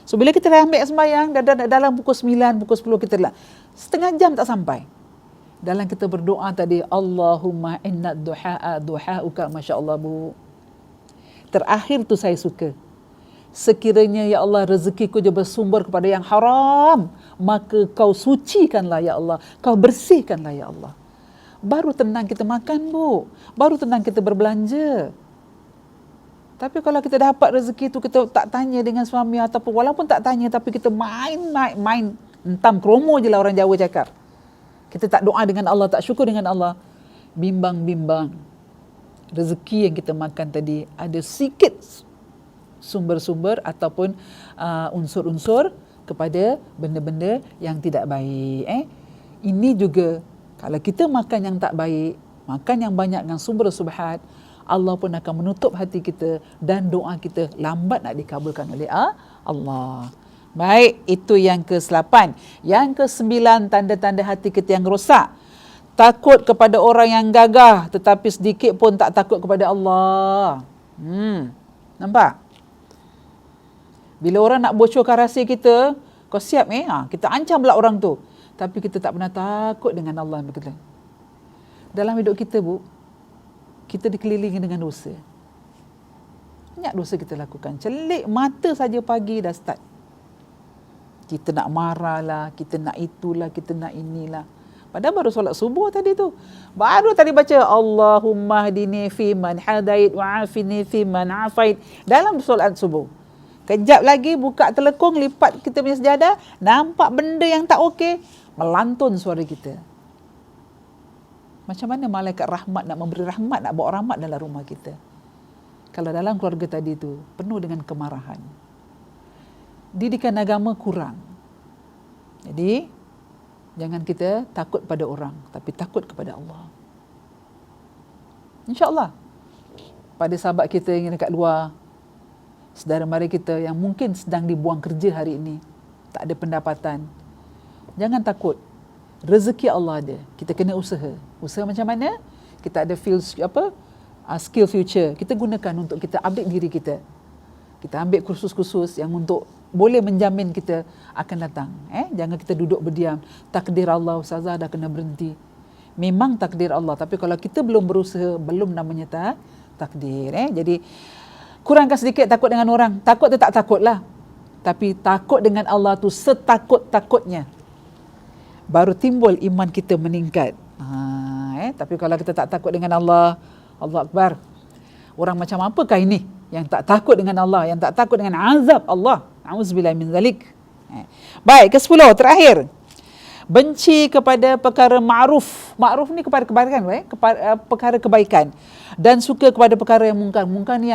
So bila kita dah ambil sembahyang, dalam pukul 9, pukul 10 kita lah. Setengah jam tak sampai. Dalam kita berdoa tadi, Allahumma inna duha'a duha'uka, Masya Allah, Bu. Terakhir tu saya suka. Sekiranya, ya Allah, rezekiku je bersumber kepada yang haram, maka Kau sucikanlah, ya Allah. Kau bersihkanlah, ya Allah. Baru tenang kita makan, Bu. Baru tenang kita berbelanja. Tapi kalau kita dapat rezeki tu, kita tak tanya dengan suami, ataupun walaupun tak tanya, tapi kita main entam kromo je lah orang Jawa cakap. Kita tak doa dengan Allah, tak syukur dengan Allah. Bimbang-bimbang. Rezeki yang kita makan tadi ada sikit sumber-sumber ataupun unsur-unsur kepada benda-benda yang tidak baik. Ini juga kalau kita makan yang tak baik, makan yang banyak dengan sumber subhat, Allah pun akan menutup hati kita dan doa kita lambat nak dikabulkan oleh Allah. Baik, itu yang ke-8. Yang ke-9, tanda-tanda hati kita yang rosak. Takut kepada orang yang gagah, tetapi sedikit pun tak takut kepada Allah. Nampak? Bila orang nak bocorkan rahsia kita, kau siap kita ancam pula orang tu. Tapi kita tak pernah takut dengan Allah. Dalam hidup kita, Bu, kita dikelilingi dengan dosa. Banyak dosa kita lakukan. Celik mata saja pagi dah start. Kita nak marah lah, kita nak itulah, kita nak inilah. Padahal baru solat subuh tadi tu. Baru tadi baca Allahumma hdini fi man hadait wa afini fi man afait. Dalam solat subuh. Kejap lagi buka telekung, lipat kita punya sejadah, nampak benda yang tak okey, melantun suara kita. Macam mana malaikat rahmat nak memberi rahmat, nak bawa rahmat dalam rumah kita? Kalau dalam keluarga tadi tu penuh dengan kemarahan. Didikan agama kurang. Jadi, jangan kita takut pada orang, tapi takut kepada Allah. InsyaAllah, pada sahabat kita yang dekat luar, saudara mara kita yang mungkin sedang dibuang kerja hari ini, tak ada pendapatan, jangan takut. Rezeki Allah ada. Kita kena usaha. Usaha macam mana? Kita ada skill future. Kita gunakan untuk kita update diri kita. Kita ambil kursus-kursus yang untuk boleh menjamin kita akan datang. Jangan kita duduk berdiam. Takdir Allah, ustazah dah kena berhenti. Memang takdir Allah. Tapi kalau kita belum berusaha, belum namanya takdir. Jadi, kurangkan sedikit takut dengan orang. Takut tu tak takutlah. Tapi takut dengan Allah tu setakut-takutnya. Baru timbul iman kita meningkat. Tapi kalau kita tak takut dengan Allah, Allah Akbar. Orang macam apakah ini yang tak takut dengan Allah, yang tak takut dengan azab Allah? A'udzubillahi min zalik. Baik, ke-10 terakhir. Benci kepada perkara ma'ruf. Ma'ruf ni kepada kebaikan, perkara kebaikan. Dan suka kepada perkara yang mungkar. Mungkar ni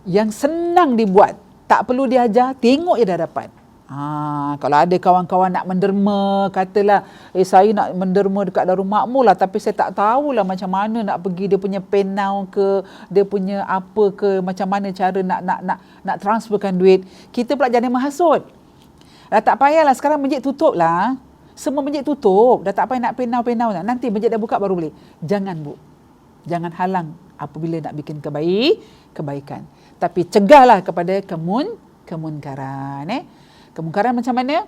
yang senang dibuat. Tak perlu diajar, tengok je dah dapat. Kalau ada kawan-kawan nak menderma, katalah, saya nak menderma dekat Darul Makmur lah, tapi saya tak tahulah macam mana nak pergi, dia punya penau ke, dia punya apa ke, macam mana cara nak transferkan duit. Kita pula jadi menghasut. Dah tak payahlah, sekarang masjid tutup lah. Semua masjid tutup. Dah tak payah nak penau-penau. Nanti masjid dah buka baru boleh. Jangan, Bu. Jangan halang apabila nak bikin kebaikan. Tapi cegahlah kepada kemunkaran. Kemungkaran macam mana?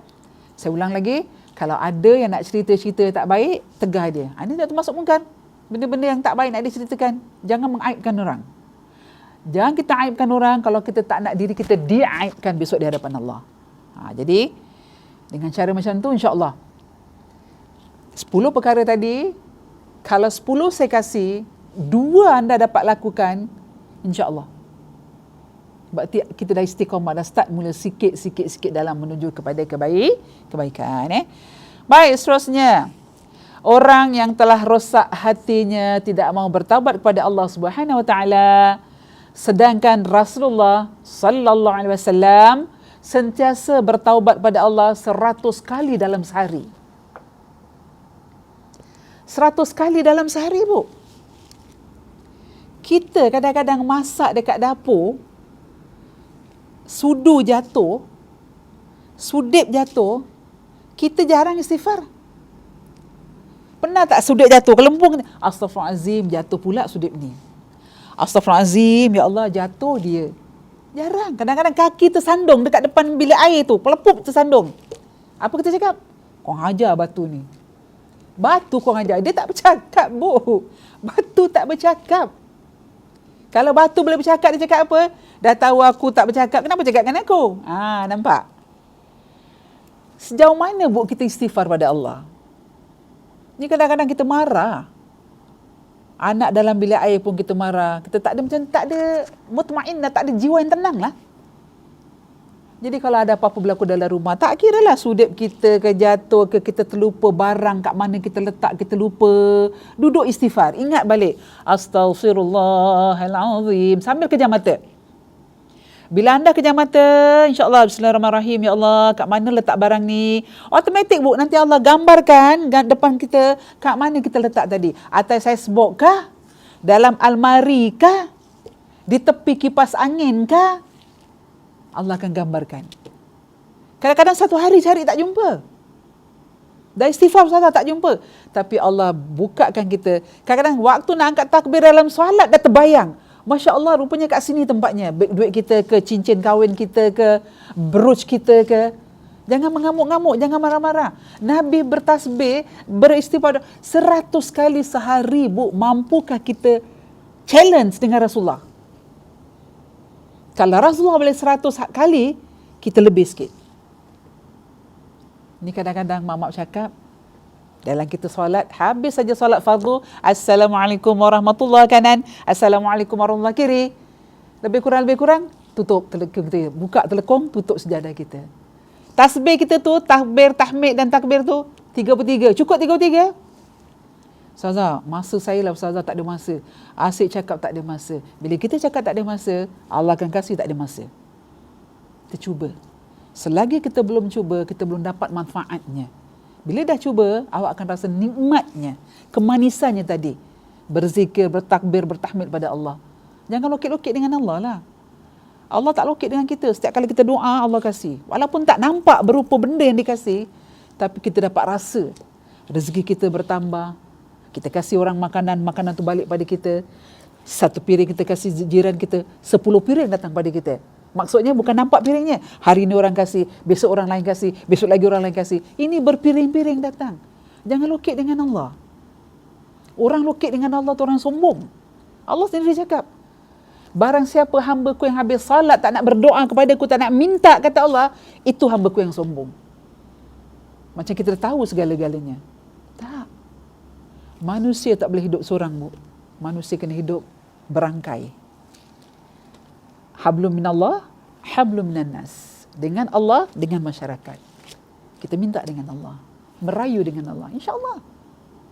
Saya ulang lagi, kalau ada yang nak cerita-cerita tak baik, tegah dia. Ini tak termasuk mungkar. Benda-benda yang tak baik nak diceritakan. Jangan mengaibkan orang. Jangan kita aibkan orang kalau kita tak nak diri kita diaibkan besok di hadapan Allah. Jadi dengan cara macam tu, insya-Allah 10 perkara tadi, kalau 10 saya kasih, 2 anda dapat lakukan, insya-Allah. Berarti kita dah istiqamah, dah start mula sikit dalam menuju kepada kebaikan. Baik, seterusnya. Orang yang telah rosak hatinya tidak mau bertaubat kepada Allah Subhanahu Wa Taala, sedangkan Rasulullah sallallahu alaihi wasallam sentiasa bertaubat pada Allah 100 kali dalam sehari. 100 kali dalam sehari, Bu. Kita kadang-kadang masak dekat dapur, sudu jatuh, sudip jatuh, kita jarang istighfar. Pernah tak sudip jatuh, kelempung, astaghfirullahalazim, jatuh pula sudip ni. Astaghfirullahalazim, ya Allah, jatuh dia. Jarang. Kadang-kadang kaki tersandung dekat depan bilik air tu, pelepuk tersandung. Apa kita cakap? Kau hajar batu ni. Batu kau hajar. Dia tak bercakap, Bu. Batu tak bercakap. Kalau batu boleh bercakap, dia cakap apa? Dah tahu aku tak bercakap, kenapa cakap dengan aku? Nampak? Sejauh mana, Bu, kita istighfar pada Allah? Ni kadang-kadang kita marah. Anak dalam bilik air pun kita marah. Kita tak ada mutmainnah, tak ada jiwa yang tenang lah. Jadi kalau ada apa-apa berlaku dalam rumah, tak kira lah sudip kita ke jatuh ke, kita terlupa barang kat mana kita letak, kita lupa. Duduk istighfar, ingat balik. Astaghfirullahalazim. Sambil kejam mata. Bila anda kejam mata, insya-Allah, bismillahirrahmanirrahim, ya Allah, kat mana letak barang ni? Automatik, Bu, nanti Allah gambarkan depan kita kat mana kita letak tadi. Atas icebox kah? Dalam almari kah? Di tepi kipas angin kah? Allah akan gambarkan. Kadang-kadang satu hari cari tak jumpa. Dah istighfar sahaja tak jumpa. Tapi Allah bukakan kita. Kadang-kadang waktu nak angkat takbir dalam solat dah terbayang. Masya Allah, rupanya kat sini tempatnya. Duit kita ke, cincin kahwin kita ke, brooch kita ke. Jangan mengamuk-ngamuk, jangan marah-marah. Nabi bertasbih, beristighfar 100 kali sehari, Bu. Mampukah kita challenge dengan Rasulullah? Kalau Rasulullah boleh 100 kali, kita lebih sikit. Ni kadang-kadang mak-mak cakap, dalam kita solat, habis saja solat fardu, Assalamualaikum warahmatullahi kanan, Assalamualaikum warahmatullahi kiri. Lebih kurang, tutup telekung kita. Buka telekung, tutup sejadah kita. Tasbih kita tu, takbir, tahmid dan takbir tu, 3/3. Cukup 3/3? Ustazah, masa saya lah Ustazah, tak ada masa. Asyik cakap tak ada masa. Bila kita cakap tak ada masa, Allah akan kasih tak ada masa. Kita cuba. Selagi kita belum cuba, kita belum dapat manfaatnya. Bila dah cuba, awak akan rasa nikmatnya, kemanisannya tadi. Berzikir, bertakbir, bertahmid pada Allah. Jangan lokit-lokit dengan Allah lah. Allah tak lokit dengan kita. Setiap kali kita doa, Allah kasih. Walaupun tak nampak berupa benda yang dikasih, tapi kita dapat rasa rezeki kita bertambah. Kita kasih orang makanan tu balik pada kita. 1 piring kita kasih jiran kita, 10 piring datang pada kita. Maksudnya bukan nampak piringnya. Hari ini orang kasih, besok orang lain kasih, besok lagi orang lain kasih. Ini berpiring-piring datang. Jangan lokit dengan Allah. Orang lokit dengan Allah tu orang sombong. Allah sendiri cakap, barang siapa hamba-Ku yang habis salat tak nak berdoa kepada-Ku, tak nak minta kata Allah, itu hamba-Ku yang sombong. Macam kita tahu segala-galanya. Tak. Manusia tak boleh hidup seorang, Bu. Manusia kena hidup berangkai. Hablum minallah, hablum minannas. Dengan Allah, dengan masyarakat. Kita minta dengan Allah. Merayu dengan Allah. InsyaAllah.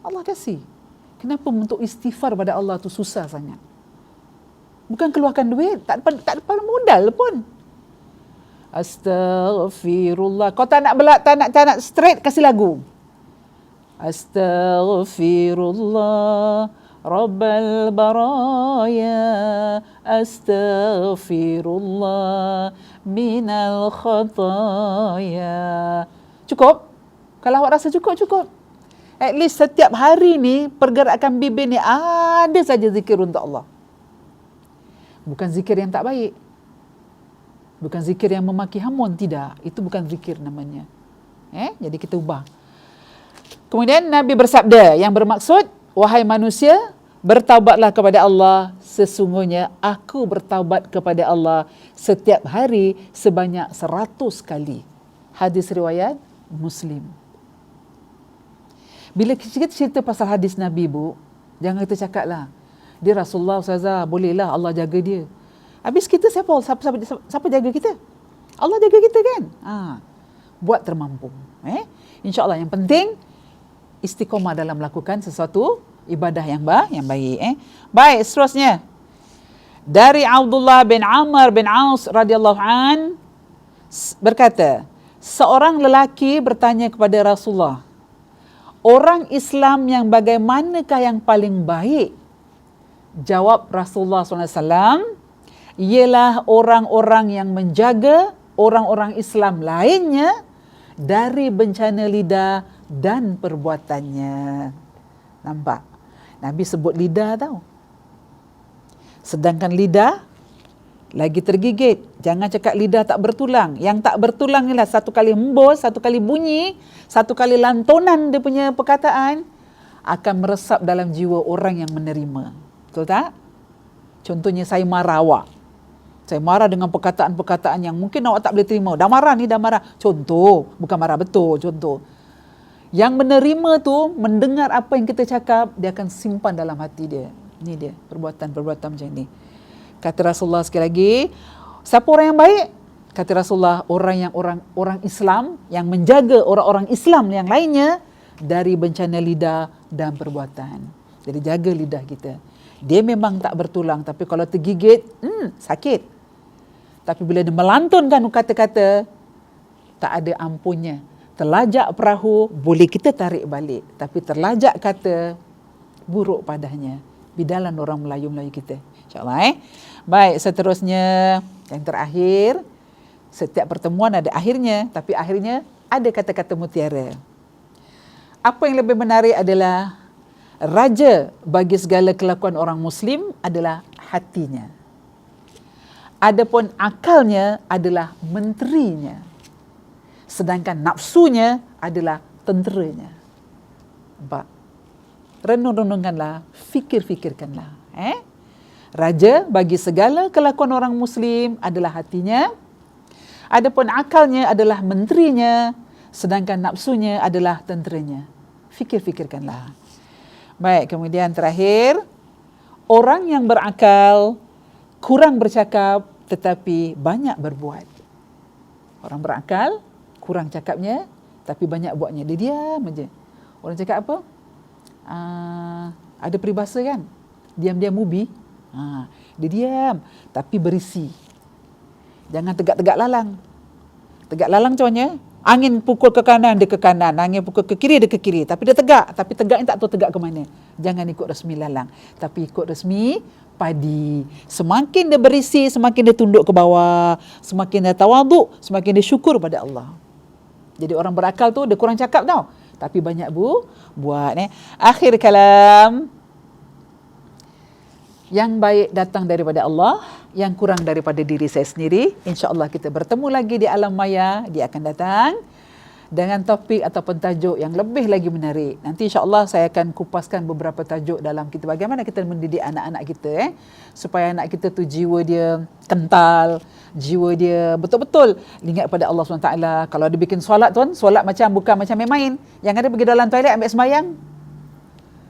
Allah kasih. Kenapa untuk istighfar pada Allah tu susah sangat? Bukan keluarkan duit. Tak ada modal pun. Astaghfirullah. Kau tak nak straight, kasih lagu. Astaghfirullah. Rabbal baraya, astaghfirullah minal khataya. Cukup? Kalau awak rasa cukup. At least setiap hari ni, pergerakan bibir ni ada saja zikir untuk Allah. Bukan zikir yang tak baik. Bukan zikir yang memaki hamun, tidak. Itu bukan zikir namanya. Jadi kita ubah. Kemudian Nabi bersabda yang bermaksud, wahai manusia, Bertaubatlah kepada Allah, sesungguhnya aku bertaubat kepada Allah setiap hari sebanyak 100 kali. Hadis riwayat Muslim. Bila kita cerita pasal hadis Nabi, Bu, jangan kita cakap lah, dia Rasulullah Ustazah, bolehlah Allah jaga dia. Habis kita siapa jaga kita? Allah jaga kita kan? Buat termampu. InsyaAllah yang penting istiqomah dalam melakukan sesuatu ibadah yang baik. Baik, seterusnya. Dari Abdullah bin Amr bin Aus radhiyallahu an berkata, seorang lelaki bertanya kepada Rasulullah, orang Islam yang bagaimanakah yang paling baik? Jawab Rasulullah SAW, ialah orang-orang yang menjaga orang-orang Islam lainnya dari bencana lidah dan perbuatannya. Nampak? Nabi sebut lidah tau. Sedangkan lidah lagi tergigit. Jangan cakap lidah tak bertulang. Yang tak bertulang ni lah satu kali hembus, satu kali bunyi, satu kali lantunan dia punya perkataan akan meresap dalam jiwa orang yang menerima. Betul tak? Contohnya saya marah awak. Saya marah dengan perkataan-perkataan yang mungkin awak tak boleh terima. Dah marah ni, dah marah. Contoh, bukan marah betul, contoh. Yang menerima tu, mendengar apa yang kita cakap, dia akan simpan dalam hati dia. Ni dia, perbuatan-perbuatan macam ni. Kata Rasulullah sekali lagi, siapa orang yang baik? Kata Rasulullah, orang Islam yang menjaga orang-orang Islam yang lainnya dari bencana lidah dan perbuatan. Jadi jaga lidah kita. Dia memang tak bertulang, tapi kalau tergigit, sakit. Tapi bila dia melantunkan kata-kata, tak ada ampunnya. Terlajak perahu, boleh kita tarik balik. Tapi terlajak kata, buruk padanya. Bidalan orang Melayu-Melayu kita. InsyaAllah. Baik, seterusnya. Yang terakhir, setiap pertemuan ada akhirnya. Tapi akhirnya ada kata-kata mutiara. Apa yang lebih menarik adalah, raja bagi segala kelakuan orang Muslim adalah hatinya. Adapun akalnya adalah menterinya. Sedangkan nafsunya adalah tenteranya. Nampak? Renung-renungkanlah, fikir-fikirkanlah. Raja bagi segala kelakuan orang Muslim adalah hatinya. Adapun akalnya adalah menterinya. Sedangkan nafsunya adalah tenteranya. Fikir-fikirkanlah. Baik, kemudian terakhir, orang yang berakal kurang bercakap tetapi banyak berbuat. Orang berakal kurang cakapnya tapi banyak buatnya. Dia diam aja. Orang cakap apa? Ada peribahasa kan? Diam-diam ubi. Dia diam tapi berisi. Jangan tegak-tegak lalang. Tegak lalang contohnya, angin pukul ke kanan, dia ke kanan. Angin pukul ke kiri, dia ke kiri. Tapi dia tegak. Tapi tegak ni tak tahu tegak ke mana. Jangan ikut resmi lalang. Tapi ikut resmi padi. Semakin dia berisi, semakin dia tunduk ke bawah. Semakin dia tawaduk, semakin dia syukur pada Allah. Jadi orang berakal tu, dia kurang cakap tau. Tapi banyak buat. Akhir kalam. Yang baik datang daripada Allah, yang kurang daripada diri saya sendiri. InsyaAllah kita bertemu lagi di alam maya. Dia akan datang dengan topik ataupun tajuk yang lebih lagi menarik. Nanti insyaAllah saya akan kupaskan beberapa tajuk dalam kita. Bagaimana kita mendidik anak-anak kita. Supaya anak kita tu jiwa dia kental. Jiwa dia betul-betul ingat pada Allah SWT. Kalau dia bikin solat tuan, solat bukan macam main-main. Yang ada pergi dalam toilet ambil sembahyang.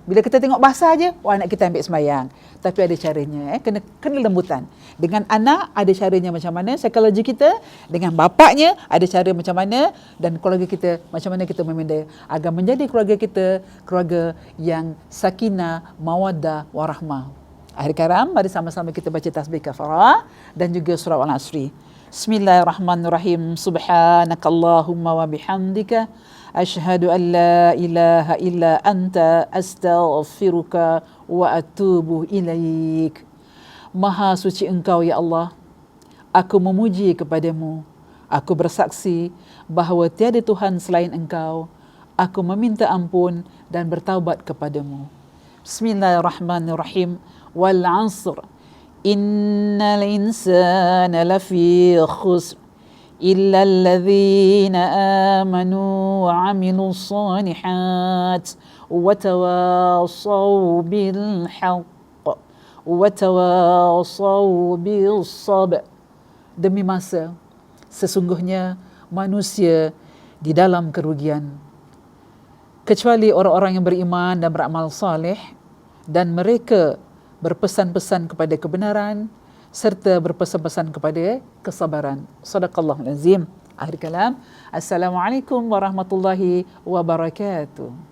Bila kita tengok basah je, anak kita ambil sembahyang. Tapi ada caranya, kena lembutan. Dengan anak ada caranya macam mana, psikologi kita. Dengan bapaknya ada cara macam mana, dan keluarga kita macam mana kita meminda agar menjadi keluarga kita keluarga yang sakinah, mawaddah, warahmah. Akhir karam, mari sama-sama kita baca tasbih kafarah dan juga surah Al-Asri. Bismillahirrahmanirrahim. Subhanakallahumma wa bihamdika asyhadu an la ilaha illa anta astaghfiruka wa atubu ilaik. Maha suci Engkau ya Allah, aku memuji kepadamu. Aku bersaksi bahawa tiada Tuhan selain Engkau. Aku meminta ampun dan bertaubat kepadamu. Bismillahirrahmanirrahim. Wal 'asr innal insana lafi khusr إلا الذين آمنوا وعملوا الصالحات وتواصوا بالحق وتواصوا بالصبر. Demi masa, sesungguhnya manusia di dalam kerugian, kecuali orang-orang yang beriman dan beramal saleh dan mereka berpesan-pesan kepada kebenaran serta berpesan-pesan kepada kesabaran. Sadaqallahul azim. Akhir kalam. Assalamualaikum warahmatullahi wabarakatuh.